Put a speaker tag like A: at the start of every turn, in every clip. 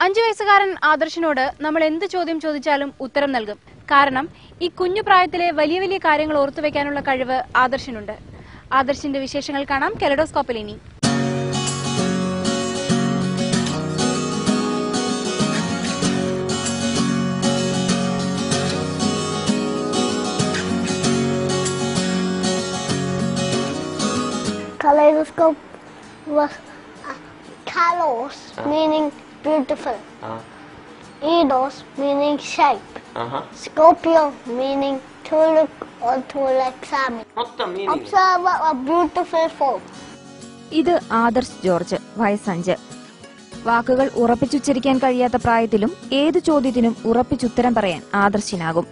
A: 5 വയസ്സുകാരൻ ആദർശിനോട് നമ്മൾ എന്ത് ചോദ്യം ചോദിച്ചാലും ഉത്തരം നൽകും. കാരണം ഈ കുഞ്ഞു പ്രായത്തിലെ വലിയ വലിയ കാര്യങ്ങൾ ഓർത്തുവെക്കാനുള്ള കഴിവ് ആദർശിനുണ്ട്. ആദർശിന്റെ വിശേഷങ്ങൾ കാണാം കെലഡോസ്കോപ്പിൽ ഇനി.
B: Kaleidoscope was kalos, meaning beautiful. Eidos, meaning shape. Scorpio, meaning to look or to examine. Observe a beautiful form.
C: ഇത് ആദർശ് ജോർജ്, വയസ്സ് 5. വാക്കുകൾ ഉറപ്പിച്ചുച്ചരിക്കാൻ കഴിയാത്ത പ്രായത്തിലും ഏതു ചോദ്യത്തിനും ഉറപ്പിച്ചുത്തരം പറയാൻ ആദർശിനാകും.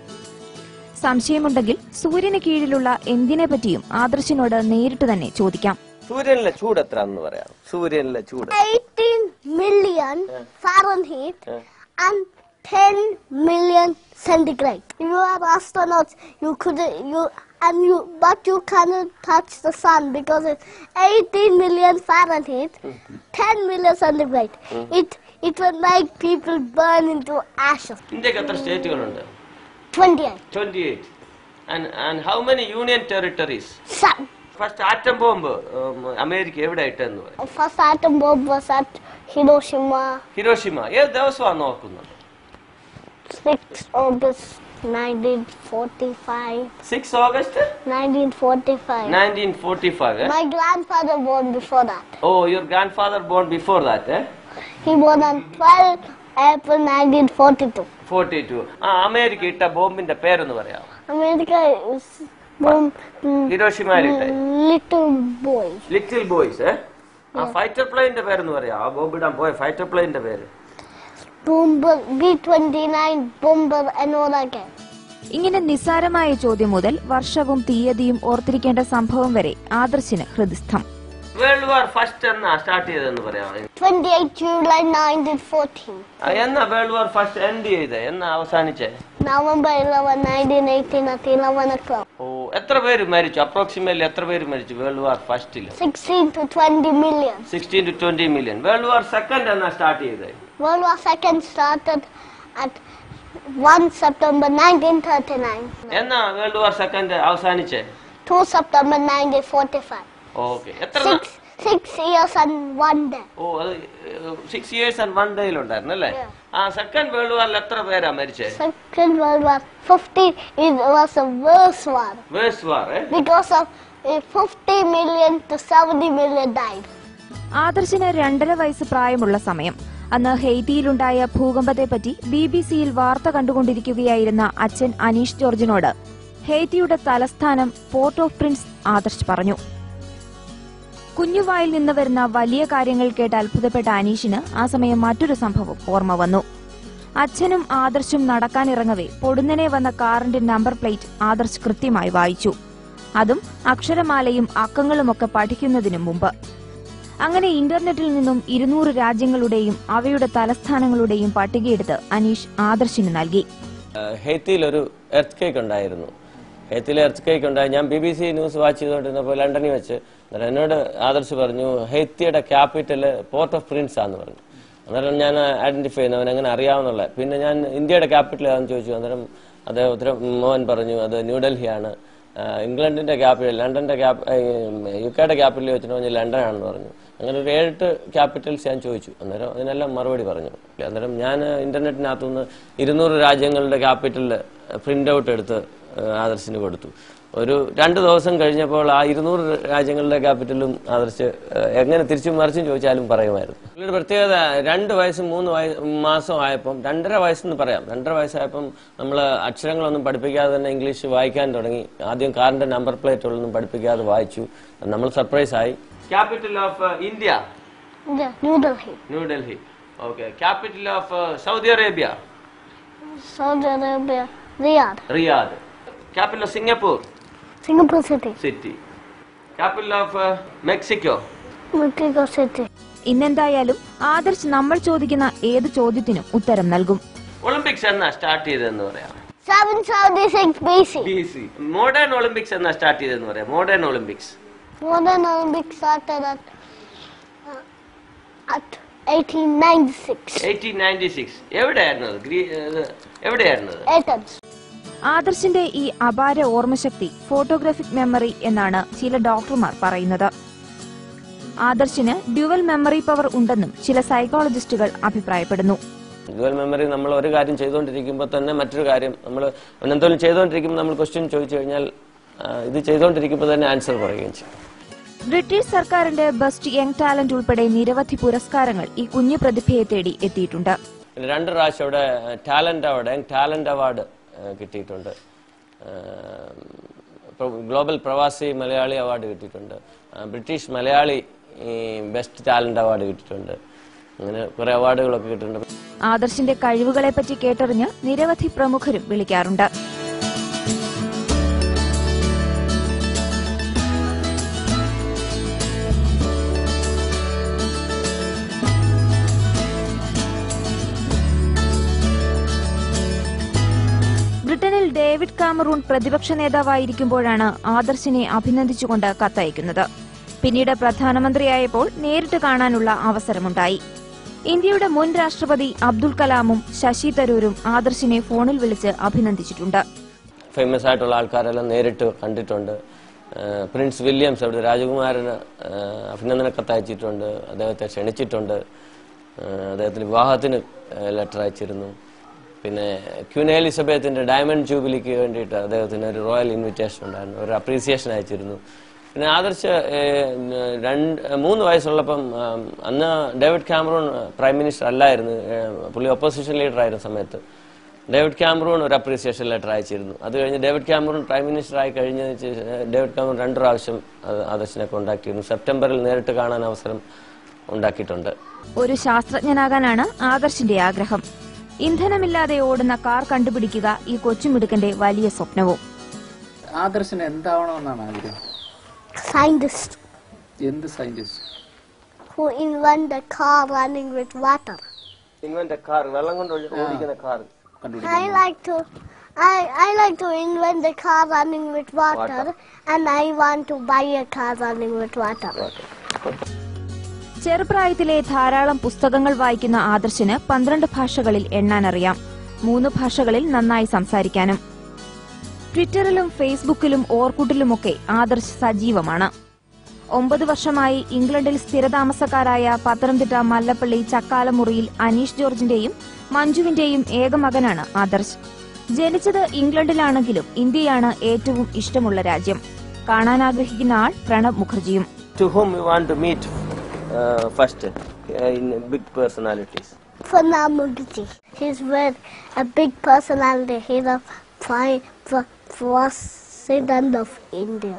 C: സംശയമുണ്ടെങ്കിൽ സൂര്യന് കീഴിലുള്ള എന്തിനെ പറ്റിയും ആദർശിനോട് നേരിട്ട് തന്നെ ചോദിക്കാം.
D: സൂര്യനിലെ ചൂട് എത്രയാണെന്ന് പറയാം. സൂര്യനിലെ ചൂട്
B: 18 million Fahrenheit and 10 million centigrade. You are astronauts. But you cannot touch the sun because it's 18 million Fahrenheit, 10 million centigrade. It will make people burn into ashes.
D: ഇന്ത്യക്ക് എത്ര സ്റ്റേറ്റുകളുണ്ട്?
B: 28.
D: And how many union territories?
B: 7.
D: First atom bomb America എവിടെ ഇട്ടെന്ന് പറയും?
B: First atom bomb was at Hiroshima.
D: Hiroshima ഏത് ദിവസമാണ് നോക്കുന്നത്?
B: 6 August 1945.
D: 6 August
B: 1945.
D: 1945.
B: My grandfather born before that.
D: Oh, your grandfather born before that, eh?
B: He born on 12 April 1942.
D: 42. America ഇട്ട ബോംബിന്റെ പേരെന്ന് പറയാം.
B: America is bomb.
D: ഹിരോഷിമയിൽ ഇട്ട
B: Little boys.
D: eh? Fighter പ്ലെയിനിന്റെ പേരെന്ന് പറയാം. ആ ബോംബ് ഇടാൻ പോയ ഫൈറ്റർ പ്ലെയിനിന്റെ പേര്
B: Bomber B-29 bomber Enola Gay.
C: ഇങ്ങനെ നിസ്സാരമായ ചോദ്യം മുതൽ വർഷവും തീയതിയും ഓർത്തിരിക്കേണ്ട സംഭവം വരെ ആദർശിന് ഹൃദിസ്ഥം.
D: വേൾഡ് വാർ ഫസ്റ്റ് എന്നാ സ്റ്റാർട്ട് ചെയ്തെന്ന് പറയാം?
B: 28 July 1914.
D: എന്നാ വേൾഡ് വാർ ഫസ്റ്റ് എൻഡ് ചെയ്തേ? എന്നാ അവസാനിച്ചേ?
B: November 11, 1918 at 11 o'clock.
D: ഓ, എത്ര പേര് മരിച്ചു? അപ്രോക്സിമേറ്റ്ലി എത്ര പേര് മരിച്ചു വേൾഡ് വാർ ഫസ്റ്റിൽ?
B: 16 to 20 million.
D: 16 to 20 million. World war second എന്നാ സ്റ്റാർട്ട് ചെയ്തേ?
B: World War II started at 1 September 1939.
D: എന്നാ വേൾഡ് വാർ സെക്കൻഡ് അവസാനിച്ചേ?
B: 2 September 1945.
D: ഓക്കെ. എത്ര
B: 6 years and 1 day.
D: ഓ, അത് 6 years and 1 day ഉണ്ടായിരുന്നു അല്ലേ? ആ സെക്കൻഡ് വേൾഡ് വാറിൽ എത്ര പേരാ മരിച്ചേ?
B: Second World War 50. It was a worse war.
D: Worse war
B: Because of 50 million to 70 million died.
C: ആദർശിന് 2.5 വയസ്സ് പ്രായമുള്ള സമയം. അന്ന് ഹെയ്ത്തിയിലുണ്ടായ ഭൂകമ്പത്തെപ്പറ്റി BBC-യിൽ വാർത്ത കണ്ടുകൊണ്ടിരിക്കുകയായിരുന്ന അച്ഛൻ അനീഷ് ജോർജിനോട് ഹെയ്ത്തിയുടെ തലസ്ഥാനം പോർട്ട് ഓഫ് പ്രിൻസ് ആദർശ് പറഞ്ഞു. കുഞ്ഞുവായിൽ നിന്ന് വരുന്ന വലിയ കാര്യങ്ങൾ കേട്ട് അത്ഭുതപ്പെട്ട അനീഷിന് ആ സമയം മറ്റൊരു സംഭവം ഓർമ്മ വന്നു. അച്ഛനും ആദർശും നടക്കാനിറങ്ങവേ പൊടുന്നനെ വന്ന കാറിന്റെ നമ്പർ പ്ലേറ്റ് ആദർശ് കൃത്യമായി വായിച്ചു. അതും അക്ഷരമാലയും അക്കങ്ങളുമൊക്കെ പഠിക്കുന്നതിനു മുമ്പ്. അങ്ങനെ ഇന്റർനെറ്റിൽ നിന്നും 200 രാജ്യങ്ങളുടെയും അവയുടെ തലസ്ഥാനങ്ങളുടെയും പട്ടികയെടുത്ത് അനീഷ് ആദർശിന് നൽകി.
D: ഹെയ്ത്തിയിൽ ഒരു എർത്ത് കേക്ക് ഉണ്ടായിരുന്നു. ഹെയ്ത്തിയിലെ എർത്ത് കേക്ക് ഉണ്ടായി. ഞാൻ BBC ന്യൂസ് വാച്ച് ചെയ്തുകൊണ്ടിരുന്നപ്പോൾ ലണ്ടനിൽ വെച്ച് എന്നോട് ആദർശ് പറഞ്ഞു, ഹെയ്ത്തിയുടെ ക്യാപിറ്റൽ പോർട്ട് ഓഫ് പ്രിൻസ് ആണെന്ന് പറഞ്ഞു. അന്നേരം ഞാൻ ഐഡന്റിഫൈ ചെയ്യുന്നു അവൻ എങ്ങനെ അറിയാവുന്നുള്ള. പിന്നെ ഞാൻ ഇന്ത്യയുടെ ക്യാപിറ്റൽ ആണെന്ന് ചോദിച്ചു. അന്നേരം അദ്ദേഹം മോഹൻ പറഞ്ഞു അത് ന്യൂഡൽഹിയാണ്. ഇംഗ്ലണ്ടിന്റെ ക്യാപിറ്റൽ ലണ്ടന്റെ UK ക്യാപിറ്റൽ വെച്ചിട്ട് പറഞ്ഞ് ലണ്ടൻ ആണെന്ന് പറഞ്ഞു. അങ്ങനെ ഒരു 7 ക്യാപിറ്റൽസ് ഞാൻ ചോദിച്ചു. അന്നേരം അതിനെല്ലാം മറുപടി പറഞ്ഞു. അന്നേരം ഞാൻ ഇന്റർനെറ്റിനകത്തുനിന്ന് 200 രാജ്യങ്ങളുടെ ക്യാപിറ്റൽ പ്രിന്റ് ഔട്ട് എടുത്ത് ആദർശിന് കൊടുത്തു. ഒരു 2 ദിവസം കഴിഞ്ഞപ്പോൾ ആ 200 രാജ്യങ്ങളുടെ ക്യാപിറ്റലും ആദർശ് എങ്ങനെ തിരിച്ചും മറിച്ചും ചോദിച്ചാലും പറയുമായിരുന്നു. ഒരു പ്രത്യേകത 2 വയസ്സും 3 മാസം ആയപ്പം 2.5 വയസ്സെന്ന് പറയാം. 2.5 വയസ്സായപ്പം നമ്മൾ അക്ഷരങ്ങളൊന്നും പഠിപ്പിക്കാതെ തന്നെ ഇംഗ്ലീഷ് വായിക്കാൻ തുടങ്ങി. ആദ്യം കാറിന്റെ നമ്പർ പ്ലേറ്റുകളൊന്നും പഠിപ്പിക്കാതെ വായിച്ചു. നമ്മൾ സർപ്രൈസ് ആയി. Capital of India?
B: New Delhi.
D: New Delhi. Okay. Capital of Saudi Arabia?
B: Saudi Arabia. Riyadh.
D: Riyadh. Capital of Singapore?
B: Singapore City.
D: Capital of Mexico?
B: Mexico City.
C: ഇന്നെന്തായാലും ആദർശ് നമ്മൾ ചോദിക്കുന്ന ഏത് ചോദ്യത്തിനും ഉത്തരം നൽകും.
D: ഒളിമ്പിക്സ് എന്നാ സ്റ്റാർട്ട് ചെയ്തതെന്ന് പറയാം?
B: 776 BC.
D: മോഡേൺ ഒളിമ്പിക്സ് എന്നാ സ്റ്റാർട്ട് ചെയ്തതെന്ന് പറയാം? Modern Olympics
B: started at 1896.
D: 1896. എവിടെയായിരുന്നു എവിടെയായിരുന്നു?
B: Athens.
C: ആദർശിന്റെ ഈ അപാര ഓർമ്മശക്തി ഫോട്ടോഗ്രാഫിക് മെമ്മറി എന്നാണ് ചില ഡോക്ടർമാർ പറയുന്നത്. ആദർശിന് ഡ്യുവൽ മെമ്മറി പവർ ഉണ്ടെന്നും ചില സൈക്കോളജിസ്റ്റുകൾ അഭിപ്രായപ്പെടുന്നു.
D: ഡ്യുവൽ മെമ്മറി നമ്മൾ ഒരു കാര്യം ചെയ്തുകൊണ്ടിരിക്കുമ്പോൾ തന്നെ മറ്റൊരു കാര്യം നമ്മൾ എന്തെങ്കിലും ചെയ്തുകൊണ്ടിരിക്കുമ്പോൾ നമ്മൾ ക്വസ്റ്റ്യൻ ചോദിച്ചു കഴിഞ്ഞാൽ ഇത് ചെയ്തുകൊണ്ടിരിക്കുമ്പോൾ തന്നെ ആൻസർ പറയുകയും ചെയ്യും.
C: ബ്രിട്ടീഷ് സർക്കാരിന്റെ ബെസ്റ്റ് യങ് ടാലന്റ് ഉൾപ്പെടെ നിരവധി പുരസ്കാരങ്ങൾ ഈ കുഞ്ഞു പ്രതിഭയെ തേടി എത്തിയിട്ടുണ്ട്.
D: 2 പ്രാവശ്യം അവിടെ ടാലന്റ് അവാർഡ് കിട്ടിയിട്ടുണ്ട്. ഗ്ലോബൽ പ്രവാസി മലയാളി അവാർഡ് കിട്ടിയിട്ടുണ്ട്. British Malayali best talent award കിട്ടിയിട്ടുണ്ട്. അങ്ങനെ കുറെ അവാർഡുകളൊക്കെ കിട്ടിയിട്ടുണ്ട്.
C: ആദർശിന്റെ കഴിവുകളെപ്പറ്റി കേട്ടറിഞ്ഞ് നിരവധി പ്രമുഖരും വിളിക്കാറുണ്ട്. ബ്രിട്ടനിൽ ഡേവിഡ് കാമറൂൺ പ്രതിപക്ഷ നേതാവായിരിക്കുമ്പോഴാണ് ആദർശിനെ അഭിനന്ദിച്ചുകൊണ്ട് കത്തയക്കുന്നത്. പിന്നീട് പ്രധാനമന്ത്രിയായപ്പോൾ നേരിട്ട് കാണാനുള്ള അവസരമുണ്ടായി. ഇന്ത്യയുടെ മുൻ രാഷ്ട്രപതി അബ്ദുൽ കലാമും ശശി തരൂരും ആദർശിനെ ഫോണിൽ വിളിച്ച് അഭിനന്ദിച്ചിട്ടുണ്ട്.
D: ഫേമസ് ആയിട്ടുള്ള ആൾക്കാരെല്ലാം നേരിട്ട് കണ്ടിട്ടുണ്ട്. പ്രിൻസ് വില്യംസ് അവിടുത്തെ രാജകുമാരന് അഭിനന്ദന കത്തയച്ചിട്ടുണ്ട്. അദ്ദേഹത്തെ ക്ഷണിച്ചിട്ടുണ്ട്. അദ്ദേഹത്തിന് വിവാഹത്തിന് ലെറ്റർ അയച്ചിരുന്നു. പിന്നെ ക്വീൻ എലിസബത്തിന്റെ ഡയമണ്ട് ജൂബിലിക്ക് വേണ്ടിയിട്ട് അദ്ദേഹത്തിന് ഒരു റോയൽ ഇൻവിറ്റേഷൻ ഉണ്ടായിരുന്നു. ഒരു അപ്രീസിയേഷൻ അയച്ചിരുന്നു. പിന്നെ ആദർശ് 3 വയസ്സുള്ളപ്പം അന്ന് ഡേവിഡ് കാമറൂൺ പ്രൈം മിനിസ്റ്റർ അല്ലായിരുന്നു. പുള്ളി ഒപ്പോസിഷൻ ലീഡർ ആയിരുന്ന സമയത്ത് ഡേവിഡ് കാമറൂൺ ഒരു അപ്രീസിയേഷൻ ലെറ്റർ അയച്ചിരുന്നു. അത് കഴിഞ്ഞ് ഡേവിഡ് കാമറൂൺ പ്രൈം മിനിസ്റ്റർ ആയി കഴിഞ്ഞതിന് ശേഷം ഡേവിഡ് കാമറൂൺ 2 പ്രാവശ്യം ആദർശിനെ കോണ്ടാക്ട് ചെയ്യുന്നു. സെപ്റ്റംബറിൽ നേരിട്ട് കാണാൻ അവസരം ഉണ്ടാക്കിയിട്ടുണ്ട്.
C: ഒരു ശാസ്ത്രജ്ഞനാകാനാണ് ആദർശിന്റെ ആഗ്രഹം. ഇന്ധനമില്ലാതെ ഓടുന്ന കാർ കണ്ടുപിടിക്കുക ഈ കൊച്ചുമിടുക്കന്റെ വലിയ സ്വപ്നവും.
E: ആദർശിന് എന്താവണമെന്നാണ് ആഗ്രഹം?
B: Scientist.
E: എന്ത് scientist?
B: Who invent a car running with water.
D: Invent car, വെള്ളം കൊണ്ട് ഓടിക്കുന്ന car.
B: I like to invent a car running with water, and I want to buy a car running with water.
C: ചെറുപ്രായത്തിലെ ധാരാളം പുസ്തകങ്ങൾ വായിക്കുന്ന ആദർശിന് 12 ഭാഷകളിൽ എണ്ണാനറിയാം. 3 ഭാഷകളിൽ നന്നായി സംസാരിക്കാനും. ട്വിറ്ററിലും ഫേസ്ബുക്കിലും ഓർക്കുട്ടിലുമൊക്കെ ആദർശ് സജീവമാണ്. 9 വർഷമായി ഇംഗ്ലണ്ടിൽ സ്ഥിരതാമസക്കാരായ പത്തനംതിട്ട മല്ലപ്പള്ളി ചക്കാലമുറിയിൽ അനീഷ് ജോർജിന്റെയും മഞ്ജുവിന്റെയും ഏക മകനാണ് ആദർശ്. ജനിച്ചത് ഇംഗ്ലണ്ടിലാണെങ്കിലും ഇന്ത്യയാണ് ഏറ്റവും ഇഷ്ടമുള്ള രാജ്യം. കാണാനാഗ്രഹിക്കുന്ന ആൾ Pranab മുഖർജിയും.
D: To whom you want to meet first in big personalities?
B: Pranab Mukherjee. He's with a big personality. He's a president of India.